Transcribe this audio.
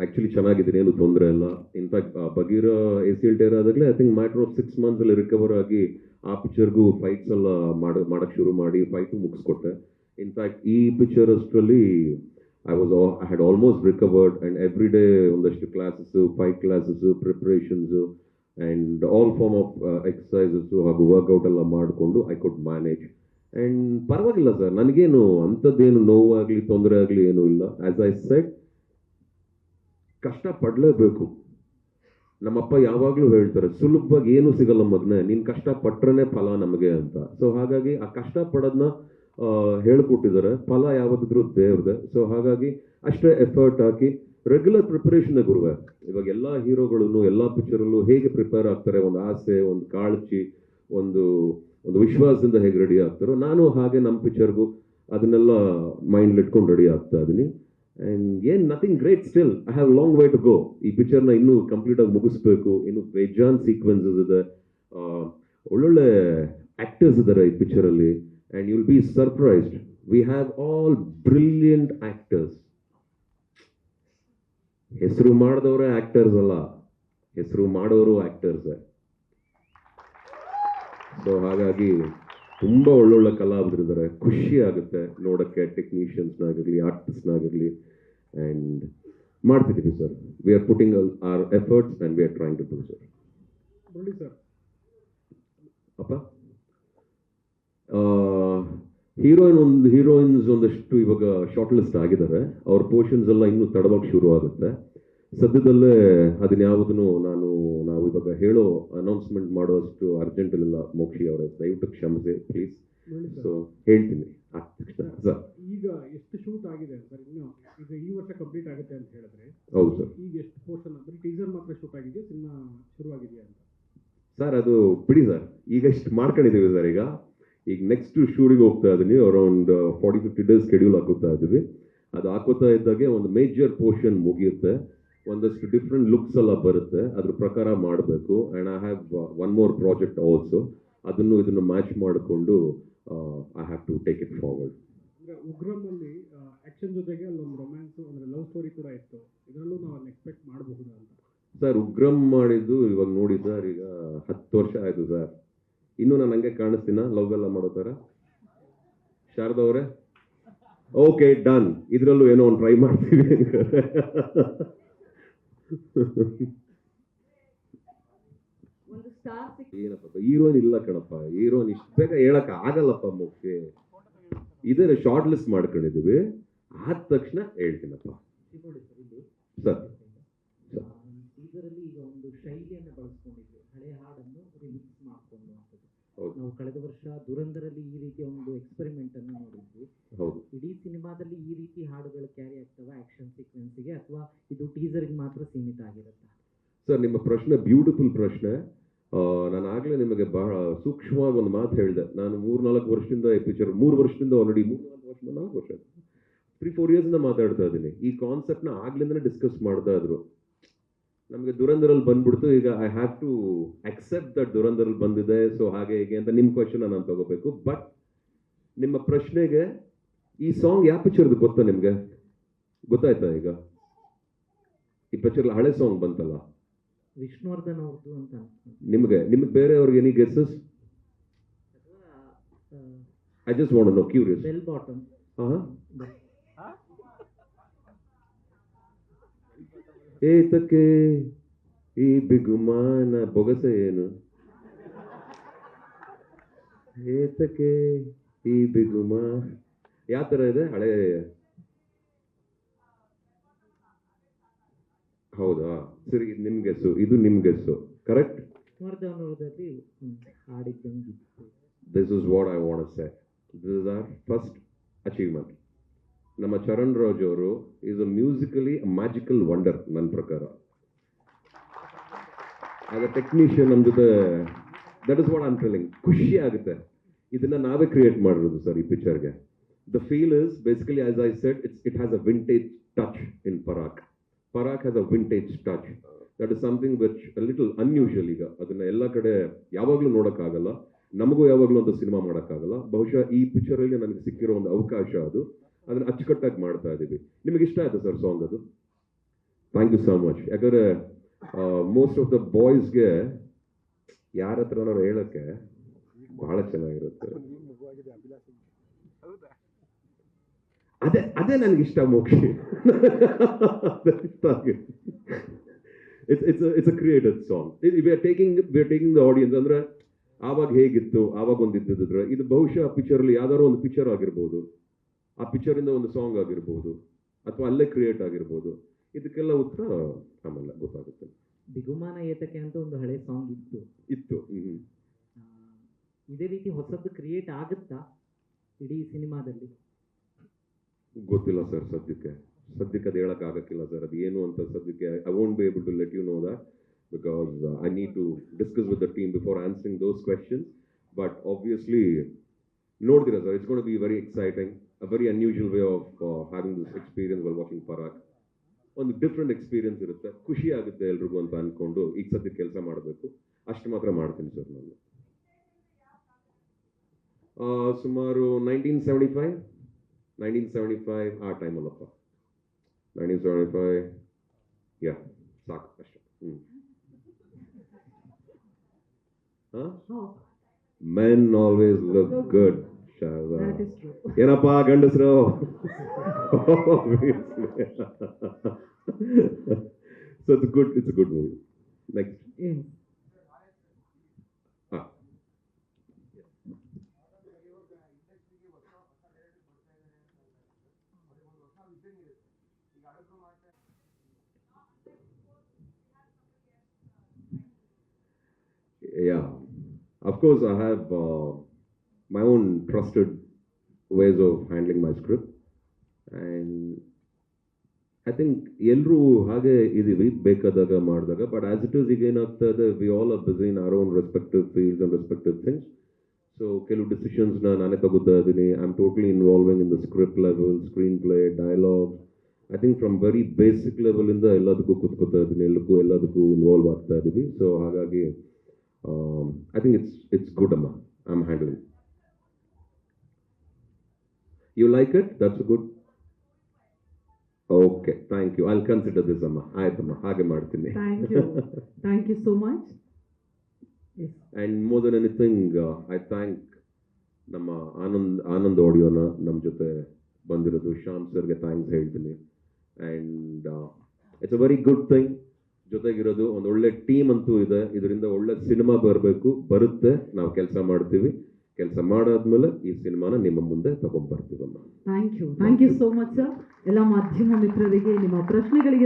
Actually ಚೆನ್ನಾಗಿದ್ದೀನಿ, ಏನು ತೊಂದರೆ ಇಲ್ಲ. ಇನ್ಫ್ಯಾಕ್ಟ್ ಬಗೀರ ACL ಟೇರ್ ಆದಾಗಲೇ ಐ ಥಿಂಕ್ ಮ್ಯಾಟ್ರ್ ಆಫ್ 6 ಮಂತ್ಸಲ್ಲಿ ರಿಕವರ್ ಆಗಿ ಆ ಪಿಕ್ಚರ್ಗೂ ಫೈಟ್ಸ್ ಎಲ್ಲ ಮಾಡೋಕ್ಕೆ ಶುರು ಮಾಡಿ ಫೈಟು ಮುಗಿಸ್ಕೊಟ್ಟೆ. ಇನ್ಫ್ಯಾಕ್ಟ್ ಈ ಪಿಕ್ಚರ್ ಅಷ್ಟರಲ್ಲಿ I had almost recovered and every day ಒಂದಷ್ಟು classes, fight classes, preparations and all form of exercises ಹಾಗೂ ವರ್ಕೌಟ್ ಎಲ್ಲ ಮಾಡಿಕೊಂಡು ಐ ಕುಡ್ ಮ್ಯಾನೇಜ್. ಆ್ಯಂಡ್ ಪರವಾಗಿಲ್ಲ ಸರ್, ನನಗೇನು ಅಂಥದ್ದೇನು ನೋವಾಗಲಿ ತೊಂದರೆ ಆಗಲಿ ಏನೂ ಇಲ್ಲ. ಆ್ಯಸ್ ಐ ಸೆಡ್, ಕಷ್ಟ ಪಡಲೇಬೇಕು. ನಮ್ಮಪ್ಪ ಯಾವಾಗಲೂ ಹೇಳ್ತಾರೆ, ಸುಲಭವಾಗಿ ಏನೂ ಸಿಗಲ್ಲ ಮಗನೇ, ನೀನು ಕಷ್ಟಪಟ್ರೇ ಫಲ ನಮಗೆ ಅಂತ. ಸೊ ಹಾಗಾಗಿ ಆ ಕಷ್ಟಪಡೋದನ್ನ ಹೇಳ್ಕೊಟ್ಟಿದ್ದಾರೆ. ಫಲ ಯಾವತ್ತಿದ್ರೂ ದೇವ್ರದೆ. ಸೊ ಹಾಗಾಗಿ ಅಷ್ಟೇ ಎಫರ್ಟ್ ಹಾಕಿ ರೆಗ್ಯುಲರ್ ಪ್ರಿಪರೇಷನ್ ಗುರುವೆ. ಇವಾಗ ಎಲ್ಲ ಹೀರೋಗಳು ಎಲ್ಲ ಪಿಕ್ಚರಲ್ಲೂ ಹೇಗೆ ಪ್ರಿಪೇರ್ ಆಗ್ತಾರೆ, ಒಂದು ಆಸೆ, ಒಂದು ಕಾಳಜಿ, ಒಂದು ವಿಶ್ವಾಸದಿಂದ ಹೇಗೆ ರೆಡಿ ಆಗ್ತಾರೋ, ನಾನು ಹಾಗೆ ನಮ್ಮ ಪಿಕ್ಚರ್ಗೂ ಅದನ್ನೆಲ್ಲ ಮೈಂಡ್ ಇಟ್ಕೊಂಡು ರೆಡಿ ಆಗ್ತಾ ಇದ್ದೀನಿ. ಆ್ಯಂಡ್ ಏನು nothing great still, I have long way to go. ಈ ಪಿಕ್ಚರ್ನ ಇನ್ನೂ ಕಂಪ್ಲೀಟಾಗಿ ಮುಗಿಸ್ಬೇಕು. ಇನ್ನು ಬೇಜಾನ್ ಸೀಕ್ವೆನ್ಸಸ್ ಇದೆ, ಒಳ್ಳೊಳ್ಳೆ ಆ್ಯಕ್ಟರ್ಸ್ ಇದ್ದಾರೆ ಈ ಪಿಕ್ಚರಲ್ಲಿ. And you will be surprised. We have all brilliant actors. ಹೆಸರು ಮಾಡಿದವರೇ ಆ್ಯಕ್ಟರ್ಸ್ ಅಲ್ಲ, ಹೆಸರು ಮಾಡೋರು ಆ್ಯಕ್ಟರ್ಸೇ. ಸೊ ಹಾಗಾಗಿ ತುಂಬ ಒಳ್ಳೊಳ್ಳೆ ಕಲಾವಿದರಿದ್ದಾರೆ. ಖುಷಿ ಆಗುತ್ತೆ ನೋಡೋಕ್ಕೆ, ಟೆಕ್ನಿಷಿಯನ್ಸ್ನಾಗಿರಲಿ, ಆರ್ಟಿಸ್ಟ್ನಾಗಿರಲಿ. ಆ್ಯಂಡ್ ಮಾಡ್ತಿದ್ದೀವಿ sir. We are putting our efforts and we are trying to do sir. ನೋಡಿ ಸರ್, ಅಪ್ಪ ಹೀರೋಯಿನ್ಸ್ ಒಂದಷ್ಟು ಇವಾಗ ಶಾರ್ಟ್ ಲಿಸ್ಟ್ ಆಗಿದ್ದಾರೆ. ಅವ್ರ ಪೋರ್ಷನ್ಸ್ ಎಲ್ಲ ಇನ್ನೂ ತಡವಾಗಿ ಶುರು ಆಗುತ್ತೆ. ಸದ್ಯದಲ್ಲೇ ಅದನ್ಯಾವುದನ್ನು ನಾವು ಇವಾಗ ಹೇಳೋ ಅನೌನ್ಸ್ಮೆಂಟ್ ಮಾಡೋಷ್ಟು ಅರ್ಜೆಂಟ್ ಇಲ್ಲ ಮೋಕ್ಷಿ ಅವರೇ, ದಯವಿಟ್ಟು ಕ್ಷಮಿಸಿ ಪ್ಲೀಸ್. ಸೊ ಹೇಳ್ತೀನಿ ಸರ್. ಈಗ ಎಷ್ಟು ಶೂಟ್ ಆಗಿದೆ ಸರ್? ಇನ್ನು ಈಗ ಈ ವರ್ಷ ಕಂಪ್ಲೀಟ್ ಆಗುತ್ತೆ ಅಂತ ಹೇಳಿದ್ರೆ, ಹೌದು ಸರ್. ಈಗ ಎಷ್ಟು ಪೋರ್ಷನ್ ಅಂದ್ರೆ ಟೀಸರ್ ಮಾತ್ರ ಶೂಟ್ ಆಗಿದೆ, ಸಿನಿಮಾ ಶುರುವಾಗಿದೆಯಾ ಅಂತ? ಸರ್ ಅದು ಬಿಡಿ ಸರ್, ಈಗ ಇಷ್ಟು ಮಾಡ್ಕೊಂಡಿದ್ದೀವಿ ಸರ್. ಈಗ ನೆಕ್ಸ್ಟ್ ಶೂಟಿಗೆ ಹೋಗ್ತಾ ಇದ್ದೀನಿ. ಅರೌಂಡ್ 40-50 ಡೇಸ್ ಶೆಡ್ಯೂಲ್ ಹಾಕೋತಾ ಇದ್ದೀವಿ. ಅದು ಹಾಕೋತಾ ಇದ್ದಾಗೆ ಒಂದು ಮೇಜರ್ ಪೋರ್ಷನ್ ಮುಗಿಯುತ್ತೆ, ಒಂದಷ್ಟು ಡಿಫ್ರೆಂಟ್ ಲುಕ್ಸ್ ಎಲ್ಲ ಬರುತ್ತೆ, ಅದ್ರ ಪ್ರಕಾರ ಮಾಡಬೇಕು. And I have one more project also. ಇದನ್ನು ಮ್ಯಾಚ್ ಮಾಡಿಕೊಂಡು I have to take it forward. ಅಂದರೆ ಉಗ್ರಮಲ್ಲಿ ಆ್ಯಕ್ಷನ್ ಜೊತೆಗೆ ಅಲ್ಲೊಂದು ರೊಮ್ಯಾನ್ಸು ಅಂದರೆ ಲವ್ ಸ್ಟೋರಿ ಕೂಡ ಇತ್ತು. ಇದರಲ್ಲೂ ನಾವು ಅದನ್ನ ಎಕ್ಸ್ಪೆಕ್ಟ್ ಮಾಡಬಹುದು ಅಂತ ಸರ್. ಉಗ್ರಂ ಮಾಡಿದ್ದು ಇವಾಗ ನೋಡಿ ಸರ್, ಈಗ 10 ವರ್ಷ ಆಯಿತು ಸರ್. ಇನ್ನೂ ನಾನು ಹಂಗೆ ಕಾಣಿಸ್ತೀನ ಲವ್ ಎಲ್ಲ ಮಾಡೋ ಥರ? ಶಾರದಾ ಅವರೇ, ಓಕೆ ಡನ್, ಇದರಲ್ಲೂ ಏನೋ ಒಂದು ಟ್ರೈ ಮಾಡ್ತೀವಿ. ಏನಪ್ಪ ಹೀರೋಯಿನ್ ಇಲ್ಲ ಕಣಪ್ಪ, ಹೀರೋಯಿನ್ ಇಷ್ಟು ಬೇಗ ಹೇಳಕ್ ಆಗಲ್ಲಪ್ಪ ಮುಖ್ಯ. ಇದನ್ನ ಶಾರ್ಟ್ ಲಿಸ್ಟ್ ಮಾಡ್ಕೊಂಡಿದ್ದೀವಿ, ಆದ ತಕ್ಷಣ ಹೇಳ್ತೀನಪ್ಪ ಸರ್. ಇದರಲ್ಲಿ ಈಗ ಒಂದು ಶೈಲಿಯನ್ನು ಬಳಸ್ಕೊಂಡಿದ್ವಿ, ಹಳೆ ಹಾಡನ್ನು ರಿಮಿಕ್ಸ್ ಮಾಡಿಕೊಂಡು. ನಾವು ಕಳೆದ ವರ್ಷ ದುರಂದರಲ್ಲಿ ಈ ರೀತಿಯ ಒಂದು ಎಕ್ಸ್ಪೆರಿಮೆಂಟ್ ಅನ್ನು ನೋಡಿದ್ವಿ. ಇಡೀ ಸಿನಿಮಾದಲ್ಲಿ ಈ ರೀತಿ ಹಾಡುಗಳು ಕ್ಯಾರಿ ಆಗ್ತವೆ ಆಕ್ಷನ್ ಸೀಕ್ವೆನ್ಸ್ಗೆ, ಅಥವಾ ಇದು ಟೀಸರ್ಗೆ ಮಾತ್ರ ಸೀಮಿತ ಆಗಿರುತ್ತೆ? ಸರ್, ನಿಮ್ಮ ಪ್ರಶ್ನೆ ಬ್ಯೂಟಿಫುಲ್ ಪ್ರಶ್ನೆ. ನಾನು ಆಗಲೇ ನಿಮಗೆ ಬಹಳ ಸೂಕ್ಷ್ಮವಾಗಿ ಒಂದು ಮಾತು ಹೇಳಿದೆ. ನಾನು 3-4 ವರ್ಷದಿಂದ ಈ ಪಿಕ್ಚರ್, 3 ವರ್ಷದಿಂದ ಆಲ್ರೆಡಿ 4 ವರ್ಷ 3-4 ಇಯರ್ಸಿಂದ ಮಾತಾಡ್ತಾ ಇದ್ದೀನಿ. ಈ ಕಾನ್ಸೆಪ್ಟ್ನ ಆಗ್ಲಿಂದನೇ ಡಿಸ್ಕಸ್ ಮಾಡ್ತಾ ಇದ್ರು. ನಮಗೆ ದುರಂದರಲ್ಲಿ ಬಂದ್ಬಿಡ್ತು. ಈಗ I have to accept that ದುರಂದರಲ್ಲಿ ಬಂದಿದೆ. ಸೊ ಹಾಗೆ ಹೀಗೆ ಅಂತ ನಿಮ್ಮ ಕ್ವಶನ್ ನಾನು ತಗೋಬೇಕು. ಬಟ್ ನಿಮ್ಮ ಪ್ರಶ್ನೆಗೆ ಈ ಸಾಂಗ್ ಯಾವ ಪಿಕ್ಚರ್ದು ಗೊತ್ತಾ ನಿಮಗೆ? ಗೊತ್ತಾಯ್ತಾ? ಈಗ ಈ ಪಿಕ್ಚರ್ ಹಳೆ ಸಾಂಗ್ ಬಂತಲ್ಲ, ವಿಷ್ಣುವರ್ಧನ್ ಅವ್ರದ್ದು ಅಂತ. ನಿಮಗೆ ಬೇರೆಯವ್ರಿಗೆ any guesses? I just want to know, curious. Bell Bottom. ಏತಕ್ಕೆ ಈ ಬಿಗುಮಾನ ಬೊಗಸೆ ಏನು? ಏತಕ್ಕೆ ಈ ಬಿಗುಮ ಯಾವ ಥರ ಇದೆ? ಹಳೆ ಹೌದಾ? ಸರಿ, ನಿಮ್ ಗೆಸ್ಸು, ಇದು ನಿಮ್ ಗೆಸ್ಸು. ಕರೆಕ್ಟ್. ವಿಷ್ಣುವರ್ಧನ್ ಹಾಡಿದ್ದಂಗಿತ್ತು. This is what I want to say. This is our first achievement. ನಮ್ಮ ಚರಣ್ ರಾಜ್ ಅವರು is a musically magical wonder ನನ್ನ ಪ್ರಕಾರ. ಆಸ್ ಅ ಟೆಕ್ನಿಷಿಯನ್ ನಮ್ಮ ಜೊತೆ, that is what I am telling. ಖುಷಿ ಆಗುತ್ತೆ. ಇದನ್ನ ನಾವೇ ಕ್ರಿಯೇಟ್ ಮಾಡಿರೋದು ಸರ್ ಈ ಪಿಕ್ಚರ್ಗೆ. The feel is basically, as I said, it has a vintage touch in Parak. Parak has a vintage touch. That is something which a little unusual. ಈಗ ಅದನ್ನ ಎಲ್ಲ ಕಡೆ ಯಾವಾಗಲೂ ನೋಡೋಕ್ಕಾಗಲ್ಲ, ನಮಗೂ ಯಾವಾಗಲೂ ಅಂತ ಸಿನಿಮಾ ಮಾಡೋಕ್ಕಾಗಲ್ಲ. ಬಹುಶಃ ಈ ಪಿಕ್ಚರಲ್ಲಿ ನನಗೆ ಸಿಕ್ಕಿರೋ ಒಂದು ಅವಕಾಶ ಅದು. ಅದನ್ನು ಅಚ್ಚುಕಟ್ಟಾಗಿ ಮಾಡ್ತಾ ಇದ್ದೀವಿ. ನಿಮಗೆ ಇಷ್ಟ ಆಯ್ತು ಸರ್ ಸಾಂಗ್? ಅದು ಥ್ಯಾಂಕ್ ಯು ಸೋ ಮಚ್. ಯಾಕಂದರೆ ಮೋಸ್ಟ್ ಆಫ್ ದ ಬಾಯ್ಸ್ಗೆ ಯಾರ ಹತ್ರನಾರು ಹೇಳೋಕ್ಕೆ ಬಹಳ ಚೆನ್ನಾಗಿರುತ್ತೆ. ಅದೇ ನನಗೆ ಇಷ್ಟ Mokshi. It's a created song. We are taking the audience. ಅಂದ್ರೆ ಆವಾಗ ಹೇಗಿತ್ತು, ಆವಾಗ ಒಂದು ಇದ್ದಿದ್ರೆ ಇದು ಬಹುಶಃ ಪಿಕ್ಚರಲ್ಲಿ ಯಾವ್ದಾದ್ರು ಒಂದು ಪಿಕ್ಚರ್ ಆಗಿರ್ಬೋದು, ಆ ಪಿಕ್ಚರಿಂದ ಒಂದು ಸಾಂಗ್ ಆಗಿರ್ಬೋದು, ಅಥವಾ ಅಲ್ಲೇ ಕ್ರಿಯೇಟ್ ಆಗಿರ್ಬೋದು. ಇದಕ್ಕೆಲ್ಲ ಉತ್ತರ ಆಮೇಲೆ ಗೊತ್ತಾಗುತ್ತೆ. ಬಿಗುಮಾನ ಏತಕ್ಕೆ ಅಂತ ಒಂದು ಹಳೆ ಸಾಂಗ್ ಇತ್ತು. ಇದೇ ರೀತಿ ಹೊಸದು ಕ್ರಿಯೇಟ್ ಆಗುತ್ತಾ ಇಡೀ ಸಿನಿಮಾದಲ್ಲಿ? ಗೊತ್ತಿಲ್ಲ ಸರ್, ಸದ್ಯಕ್ಕೆ ಅದು ಹೇಳಕ್ ಆಗಕ್ಕಿಲ್ಲ ಸರ್. ಅದು ಏನು ಅಂತ ಸದ್ಯಕ್ಕೆ I won't be able to let you know that, because I need to discuss with the team before answering those questions. But obviously ನೋಡ್ತೀರಾ sir, it's gonna be very exciting, a very unusual way of having this experience while watching Parag. ಒಂದು different experience ಇರುತ್ತೆ, ಖುಷಿ ಆಗುತ್ತೆ ಎಲ್ರಿಗೂ ಅಂತ ಅಂದ್ಕೊಂಡು ಈಗ ಸದ್ಯಕ್ಕೆ ಕೆಲಸ ಮಾಡಬೇಕು. ಅಷ್ಟು ಮಾತ್ರ ಮಾಡ್ತೀನಿ ಸರ್ ನಾನು. ಸುಮಾರು 1975 ಆ ಟೈಮಲ್ಲಪ್ಪ. 1975 ಯಾ ಸಾಕು ಅಷ್ಟೇ. Men always look good. ಏನಪ್ಪ ಗಂಡಸರು? So it's a good movie. Next yeah, of course I have my own trusted ways of handling my script, and I think ಎಲ್ಲರೂ ಹಾಗೆ ಇದೀವಿ ಬೇಕಾದಾಗ ಮಾಡಿದಾಗ. ಬಟ್ ಆಸ್ ಇಟ್ ಈಸ್ ಈಗ ಏನಾಗ್ತಾ ಇದೆ, we all are busy in our own respective fields and respective things. So ಕೆಲವು ಡಿಸಿಷನ್ಸ್ನ ನಾನೇ ತಗೋತಾ ಇದ್ದೀನಿ. I am totally involving in the script level, screenplay, dialogue. I think from very basic ಲೆವೆಲಿಂದ ಎಲ್ಲದಕ್ಕೂ ಕೂತ್ಕೋತಾ ಇದ್ದೀನಿ, ಎಲ್ಲದಕ್ಕೂ ಇನ್ವಾಲ್ವ್ ಆಗ್ತಾ ಇದ್ದೀವಿ. ಸೊ ಹಾಗಾಗಿ I think it's good, Amma. I'm handling. You like it? That's good. Okay, thank you. I'll consider this, Amma. Aaythamma, hage ಮಾಡ್ತೀನಿ. Thank you so much. Yes. And more than anything, I thank ನಮ್ಮ ಆನಂದ್ ಆಡಿಯೋನ ನಮ್ಮ ಜೊತೆ ಬಂದಿರೋದು ಶ್ಯಾಮ್ ಸರ್ಗೆ thanks ಹೇಳ್ತೀನಿ. And it's a very good thing. ಜೊತೆಗಿರೋದು ಒಂದು ಒಳ್ಳೆ ಟೀಮ್ ಅಂತೂ ಇದೆ. ಇದರಿಂದ ಒಳ್ಳೆ ಸಿನಿಮಾ ಬರುತ್ತೆ. ನಾವು ಕೆಲಸ ಮಾಡ್ತೀವಿ. ಕೆಲಸ ಮಾಡಾದ್ಮೇಲೆ ಈ ಸಿನಿಮಾನ ನಿಮ್ಮ ಮುಂದೆ ತಗೊಂಡ್ಬರ್ತೀವಮ್ಮ. Thank you so much sir. ಎಲ್ಲ ಮಾಧ್ಯಮ ಮಿತ್ರರಿಗೆ ನಿಮ್ಮ ಪ್ರಶ್ನೆಗಳಿಗೆ